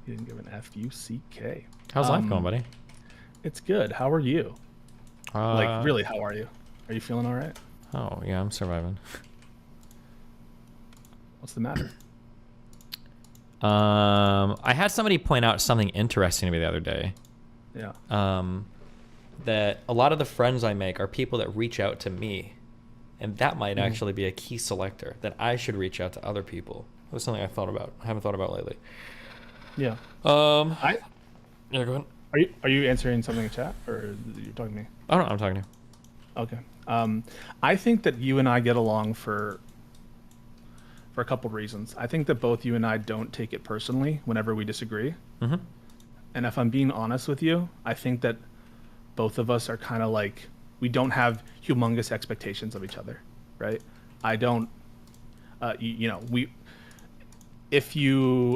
He didn't give an F-U-C-K. How's life going, buddy? It's good. How are you? Like, really, how are you? Are you feeling all right? Oh, yeah, I'm surviving. What's the matter? I had somebody point out something interesting to me the other day. Yeah. That a lot of the friends I make are people that reach out to me. And that might actually be a key selector, that I should reach out to other people. It was something I haven't thought about lately. Yeah. Yeah, go ahead. Are you answering something in chat, or you're talking to me? Oh, no, I'm talking to you. Okay. I think that you and I get along for a couple reasons. I think that both you and I don't take it personally whenever we disagree. Mm-hmm. And if I'm being honest with you, I think that both of us are kind of like, we don't have humongous expectations of each other, right? I don't, if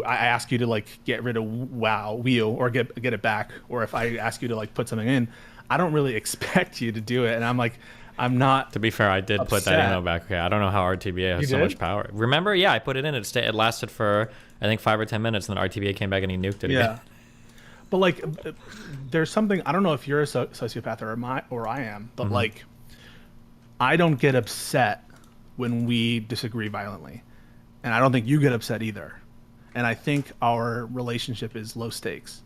I ask you to like get rid of wheel or get it back, or if I ask you to like put something in, I don't really expect you to do it. And I'm not. To be fair, I did upset. put that email back. Okay, I don't know how RTBA has so much power. Remember? Yeah, I put it in. It lasted for I think 5 or 10 minutes, and then RTBA came back and he nuked it again. But like, there's something, I don't know if you're a sociopath or I am, but like, I don't get upset when we disagree violently, and I don't think you get upset either. And I think our relationship is low stakes,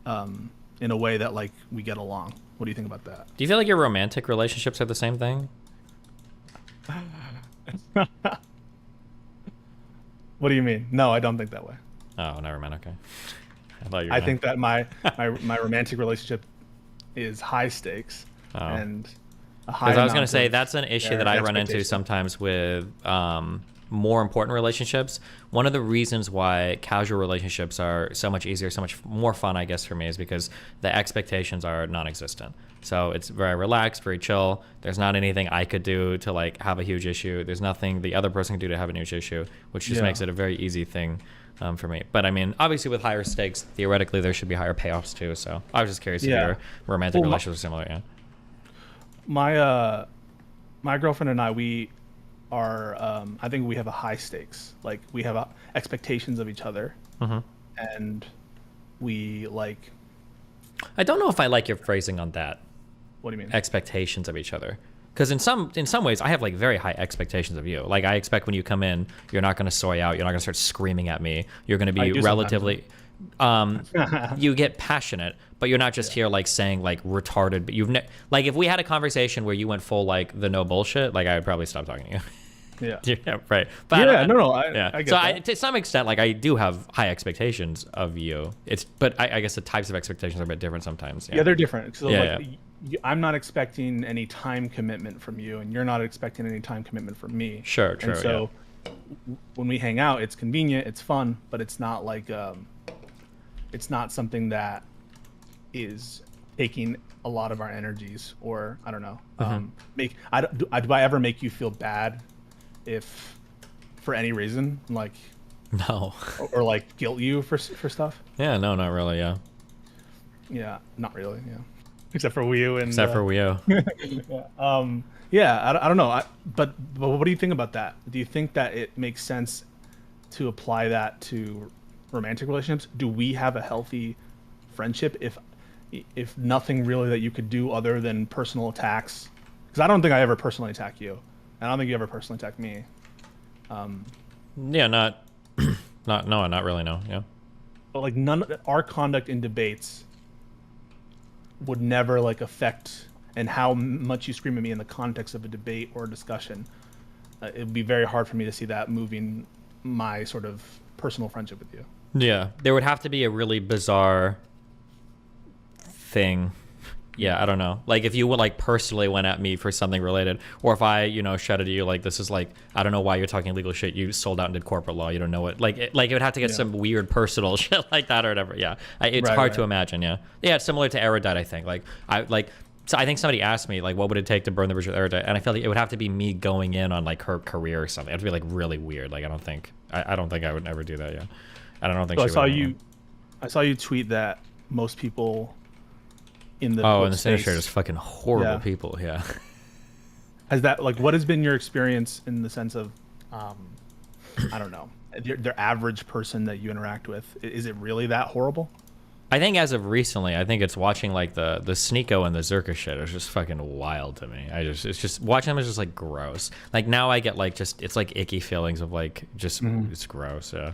in a way that like we get along. What do you think about that? Do you feel like your romantic relationships are the same thing? What do you mean? No, I don't think that way. Oh, never mind. Okay. I think that my romantic relationship is high stakes and a high. Because I was going to say that's an issue that I run into sometimes with more important relationships. One of the reasons why casual relationships are so much easier, so much more fun, I guess, for me, is because the expectations are non-existent. So it's very relaxed, very chill. There's not anything I could do to like have a huge issue. There's nothing the other person can do to have a huge issue, which just makes it a very easy thing for me. But I mean, obviously with higher stakes, theoretically there should be higher payoffs too. So I was just curious if your romantic relationships are similar. Yeah. My girlfriend and we are, I think we have a high stakes. Like we have expectations of each other, and we like. I don't know if I like your phrasing on that. What do you mean? Expectations of each other. Because in some ways, I have like very high expectations of you. Like I expect when you come in, you're not going to soy out. You're not going to start screaming at me. You're going to be relatively. You get passionate, but you're not just here like saying like retarded. But like if we had a conversation where you went full like the no bullshit, like I would probably stop talking to you. Yeah, right. But I get that. To some extent, like I do have high expectations of you. But I guess the types of expectations are a bit different sometimes. Yeah, they're different. So I'm not expecting any time commitment from you, and you're not expecting any time commitment from me. Sure, true. And so when we hang out, it's convenient, it's fun, but it's not like it's not something that is taking a lot of our energies, or I don't know. Do I ever make you feel bad if for any reason, like no, or like guilt you for stuff? Yeah, no, not really. Yeah, not really. Yeah, except for Wii U and I don't know. But what do you think about that? Do you think that it makes sense to apply that to romantic relationships? Do we have a healthy friendship if nothing really that you could do other than personal attacks? Because I don't think I ever personally attack you. I don't think you ever personally attack me. Not really. No. Yeah. But like our conduct in debates would never like affect, and how much you scream at me in the context of a debate or a discussion. It would be very hard for me to see that moving my sort of personal friendship with you. Yeah, there would have to be a really bizarre thing. Yeah, I don't know. Like if you would like personally went at me for something related, or if I, shouted at you like this is like I don't know why you're talking legal shit. You sold out and did corporate law. You don't know what it would have to get some weird personal shit like that or whatever. Yeah, it's hard to imagine. Yeah, it's similar to Erudite. I think So I think somebody asked me like what would it take to burn the bridge with Erudite, and I felt like it would have to be me going in on like her career or something. It would be like really weird. Like I don't think I would never do that. Yeah, I don't think. So I saw you tweet that most people in the industry are just fucking horrible people. Yeah. Has that what has been your experience in the sense of I don't know, their average person that you interact with? Is it really that horrible? I think as of recently, I think it's watching like the Sneeko and the Zerka shit is just fucking wild to me. It's just watching them is just like gross. Like now I get like just it's like icky feelings of like just it's gross. Yeah.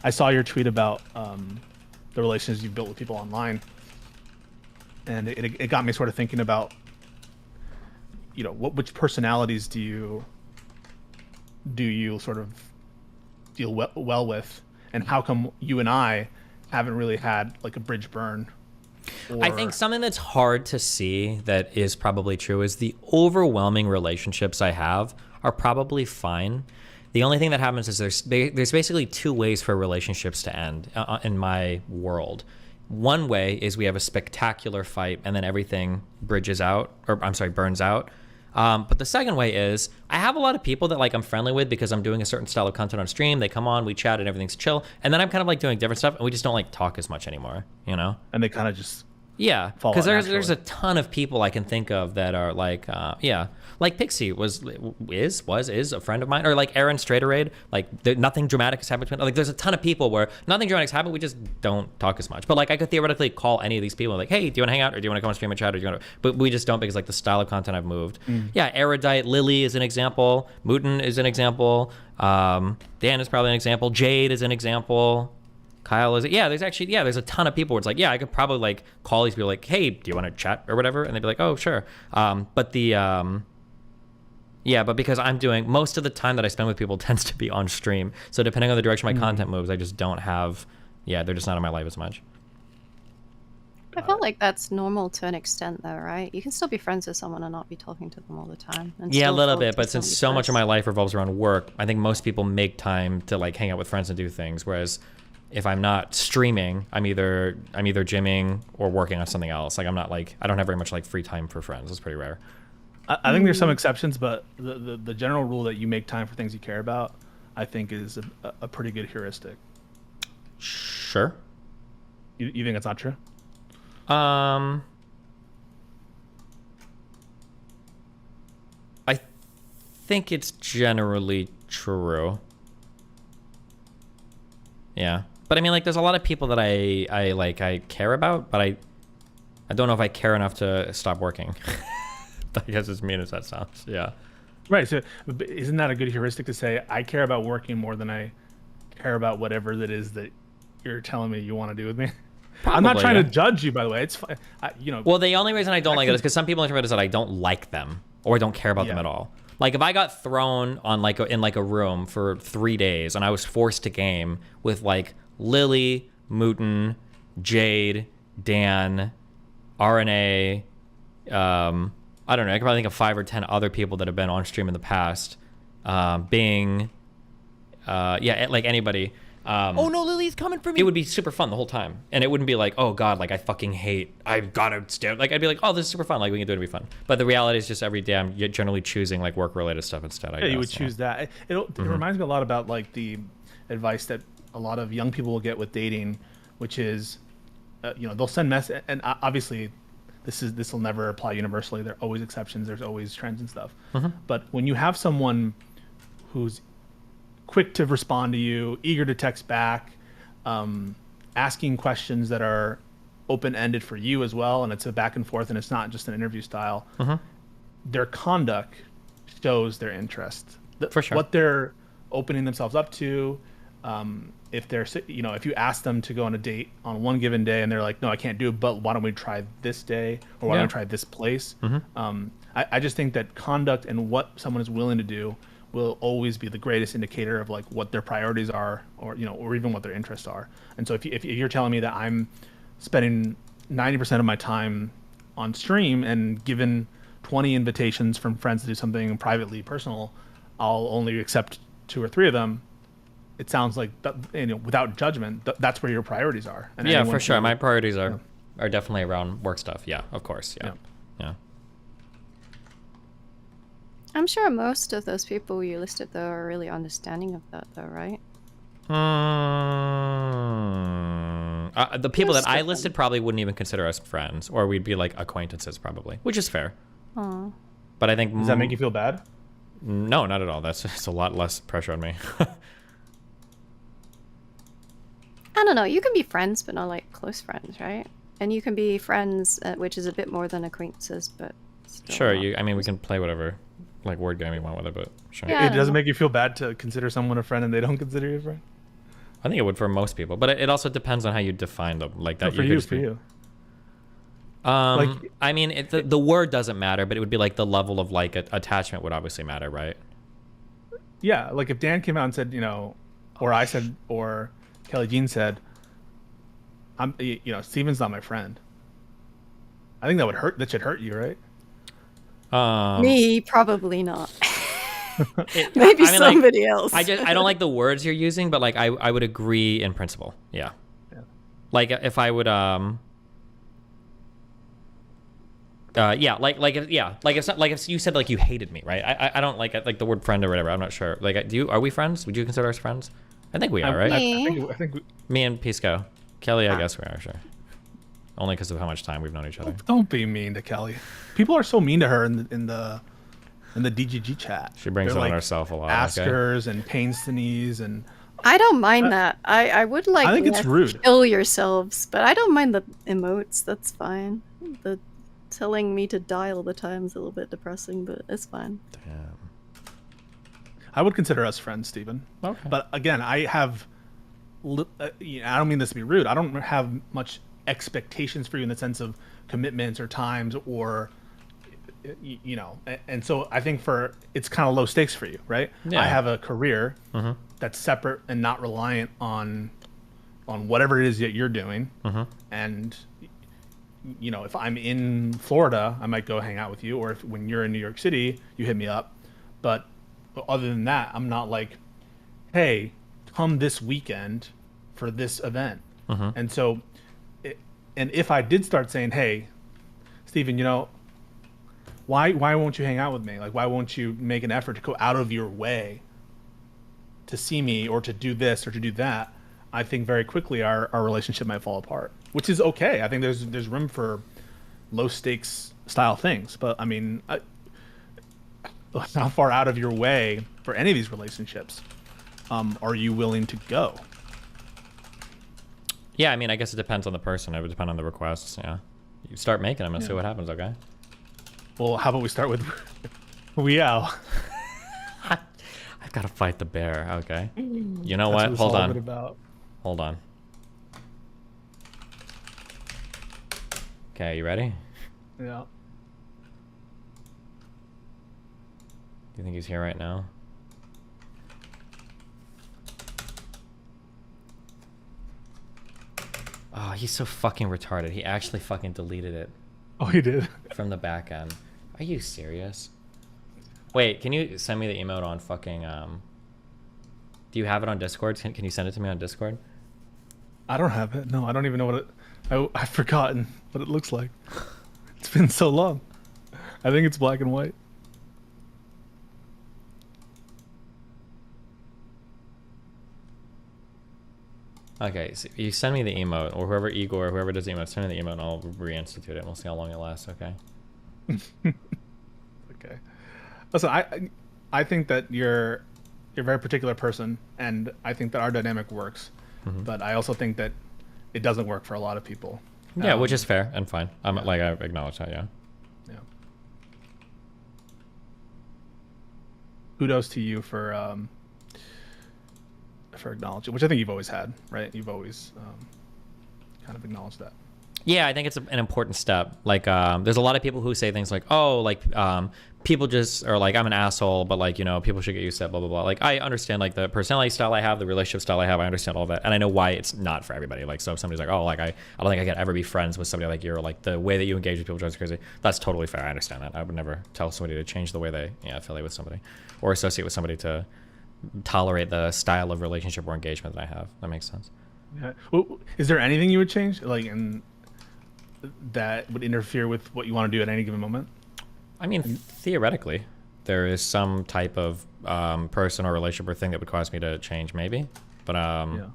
I saw your tweet about the relations you built with people online, and it got me sort of thinking about, you know, which personalities do you sort of deal well with, and how come you and I haven't really had like a bridge burn? I think something that's hard to see that is probably true is the overwhelming relationships I have are probably fine. The only thing that happens is there's basically two ways for relationships to end in my world. One way is we have a spectacular fight and then everything burns out. But the second way is I have a lot of people that like I'm friendly with because I'm doing a certain style of content on stream. They come on, we chat, and everything's chill. And then I'm kind of like doing different stuff, and we just don't like talk as much anymore, you know? And they kind of just because there's a ton of people I can think of that are like like Pixie is a friend of mine, or like Aaron Straderade. Like nothing dramatic has happened between. Like there's a ton of people where nothing dramatic's happened. We just don't talk as much. But like I could theoretically call any of these people like, hey, do you want to hang out, or do you want to come on stream and chat, or do you want to? But we just don't because like the style of content I've moved. Yeah, Erudite Lily is an example. Mouton is an example. Dan is probably an example. Jade is an example. Kyle is there's a ton of people where it's like, I could probably like call these people like, hey, do you want to chat or whatever? And they'd be like, oh, sure. But because I'm doing most of the time that I spend with people tends to be on stream. So depending on the direction my content moves, I just don't have, they're just not in my life as much. I feel like that's normal to an extent though, right? You can still be friends with someone and not be talking to them all the time. And a little bit, but since so much of my life revolves around work, I think most people make time to like hang out with friends and do things. Whereas if I'm not streaming, I'm either gymming or working on something else. Like I don't have very much like free time for friends. It's pretty rare. I think there's some exceptions, but the general rule that you make time for things you care about, I think is a pretty good heuristic. Sure. You think it's not true? I think it's generally true. Yeah. But I mean, like, there's a lot of people that I care about, but I don't know if I care enough to stop working. I guess as mean as that sounds. Yeah. Right. So isn't that a good heuristic to say, I care about working more than I care about whatever that is that you're telling me you want to do with me? Probably, I'm not trying to judge you, by the way. It's fine. Well, the only reason I don't like it is because some people interpret it as that I don't like them or I don't care about them at all. Like if I got thrown on in a room for 3 days and I was forced to game with like Lily, Mouton, Jade, Dan, RNA, I don't know. I can probably think of 5 or 10 other people that have been on stream in the past. Bing, like anybody. Oh no, Lily's coming for me. It would be super fun the whole time, and it wouldn't be like, oh god, like I fucking hate. I've got to stay. Like I'd be like, oh, this is super fun. Like we can do it to be fun. But the reality is just every day I'm generally choosing like work related stuff instead. I guess, you would choose that. It reminds me a lot about like the advice that a lot of young people will get with dating, which is, they'll send messages, and obviously, this will never apply universally. There are always exceptions. There's always trends and stuff. But when you have someone who's quick to respond to you, eager to text back, asking questions that are open-ended for you as well, and it's a back and forth, and it's not just an interview style. Their conduct shows their interest. For sure. What they're opening themselves up to. If they're, if you ask them to go on a date on one given day and they're like, no, I can't do it, but why don't we try this day, or why don't we try this place? I just think that conduct and what someone is willing to do will always be the greatest indicator of like what their priorities are, or even what their interests are. And so if you're telling me that I'm spending 90% of my time on stream and given 20 invitations from friends to do something privately personal, I'll only accept 2 or 3 of them. It sounds like without judgment, that's where your priorities are. And yeah, for sure. My priorities are definitely around work stuff. Yeah, of course. Yeah. I'm sure most of those people you listed, though, are really understanding of that, though, right? The people that I listed probably wouldn't even consider us friends, or we'd be like acquaintances probably, which is fair. But I think... Does that make you feel bad? No, not at all. It's a lot less pressure on me. I don't know. You can be friends, but not like close friends, right? And you can be friends, which is a bit more than acquaintances, but still Sure. not. I mean, we can play whatever, like word game we want with it, but sure. Yeah. It doesn't make you feel bad to consider someone a friend and they don't consider you a friend. I think it would for most people, but it also depends on how you define them. Like that. No, for you. Like, I mean, the word doesn't matter, but it would be like the level of like attachment would obviously matter, right? Yeah, like if Dan came out and said, or I said, or Kelly Jean said, Steven's not my friend. I think that would hurt. That should hurt you, right? Me, probably not. Maybe somebody else. I don't like the words you're using, but like I would agree in principle. Yeah. Like if I would if you said like you hated me, right? I don't like the word friend or whatever. I'm not sure. Like, are we friends? Would you consider us friends? I think we are, right? I think me and Pisco, Kelly. I guess we are, sure. Only because of how much time we've known each other. Don't be mean to Kelly. People are so mean to her in the DGG chat. She brings it on herself a lot. Askers and pains to knees and. I don't mind that. I would like. I think it's rude. Kill yourselves, but I don't mind the emotes. That's fine. The telling me to die all the time is a little bit depressing, but it's fine. Damn. I would consider us friends, Steven. Okay. But again, I have. I don't mean this to be rude. I don't have much expectations for you in the sense of commitments or times or. And so I think it's kind of low stakes for you, right? Yeah. I have a career that's separate and not reliant on whatever it is that you're doing. And if I'm in Florida, I might go hang out with you, or if when you're in New York City, you hit me up. But other than that, I'm not like, hey, come this weekend for this event. And so, and if I did start saying, hey, Steven, why won't you hang out with me? Like, why won't you make an effort to go out of your way to see me or to do this or to do that? I think very quickly our relationship might fall apart, which is okay. I think there's room for low stakes style things. But I mean, how far out of your way for any of these relationships are you willing to go? Yeah, I mean, I guess it depends on the person. It would depend on the requests. Yeah, you start making them and see what happens. Okay. Well, how about we start with Weow? I've got to fight the bear. Okay. You know what? Hold on. Hold on. Okay, you ready? Yeah. Do you think he's here right now? Oh, he's so fucking retarded. He actually fucking deleted it. Oh, he did? From the back end. Are you serious? Wait, can you send me the emote on fucking, do you have it on Discord? Can you send it to me on Discord? I don't have it. No, I don't even know what I've forgotten what it looks like. It's been so long. I think it's black and white. Okay, so you send me the emote, or whoever does the emote, send me the emote and I'll reinstitute it and we'll see how long it lasts, okay? Okay. Listen, I think that you're a very particular person, and I think that our dynamic works. But I also think that it doesn't work for a lot of people. Yeah, which is fair and fine. I acknowledge that, yeah. Yeah. Kudos to you for acknowledging, which I think you've always had, right? You've always kind of acknowledged that. Yeah, I think it's an important step. Like, there's a lot of people who say things like, oh, like, people just are like, I'm an asshole, but like, people should get used to it, blah, blah, blah. Like, I understand like the personality style I have, the relationship style I have, I understand all that. And I know why it's not for everybody. Like, so if somebody's like, oh, like, I don't think I could ever be friends with somebody like you, or like the way that you engage with people drives me crazy. That's totally fair. I understand that. I would never tell somebody to change the way they affiliate with somebody or associate with somebody to tolerate the style of relationship or engagement that I have. That makes sense. Yeah. Well, is there anything you would change, like, that would interfere with what you want to do at any given moment? I mean, theoretically, there is some type of person or relationship or thing that would cause me to change, maybe. But I'd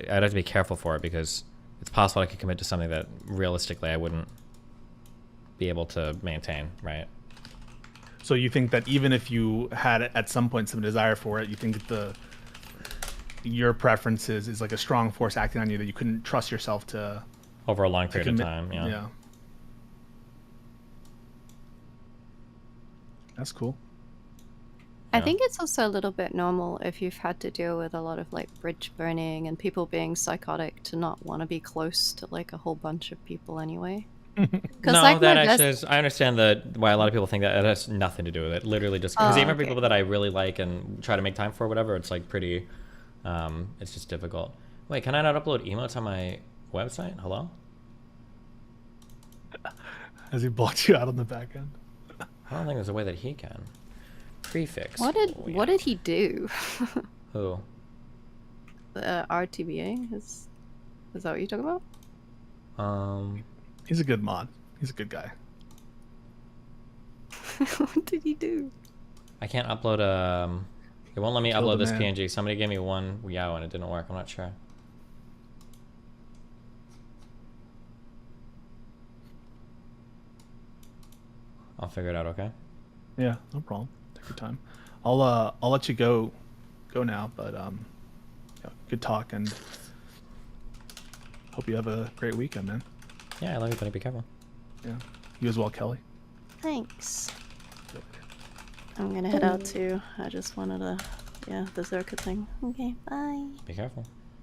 have to be careful for it because it's possible I could commit to something that realistically I wouldn't be able to maintain, right? So you think that even if you had at some point some desire for it, you think that your preferences is like a strong force acting on you that you couldn't trust yourself to over a long period of commit. time. Yeah. That's cool. I think it's also a little bit normal if you've had to deal with a lot of like bridge burning and people being psychotic to not want to be close to like a whole bunch of people anyway. No, like that actually is, I understand why a lot of people think that it has nothing to do with it. Literally just because even people that I really like and try to make time for whatever, it's like pretty, it's just difficult. Wait, can I not upload emotes on my website? Hello? Has he blocked you out on the back end? I don't think there's a way that he can. Prefix. What did he do? Who? RTBA? Is that what you're talking about? He's a good mod. He's a good guy. What did he do? I can't upload it won't let me Kill upload the this man. PNG. Somebody gave me one Yao and it didn't work. I'm not sure. I'll figure it out, okay? Yeah, no problem. Take your time. I'll let you go now, but yeah, good talk and hope you have a great weekend, man. Yeah, I love you, buddy. Be careful. Yeah. You as well, Kelly. Thanks. I'm gonna head out too. I just wanted to, the Zerka thing. Okay, bye. Be careful.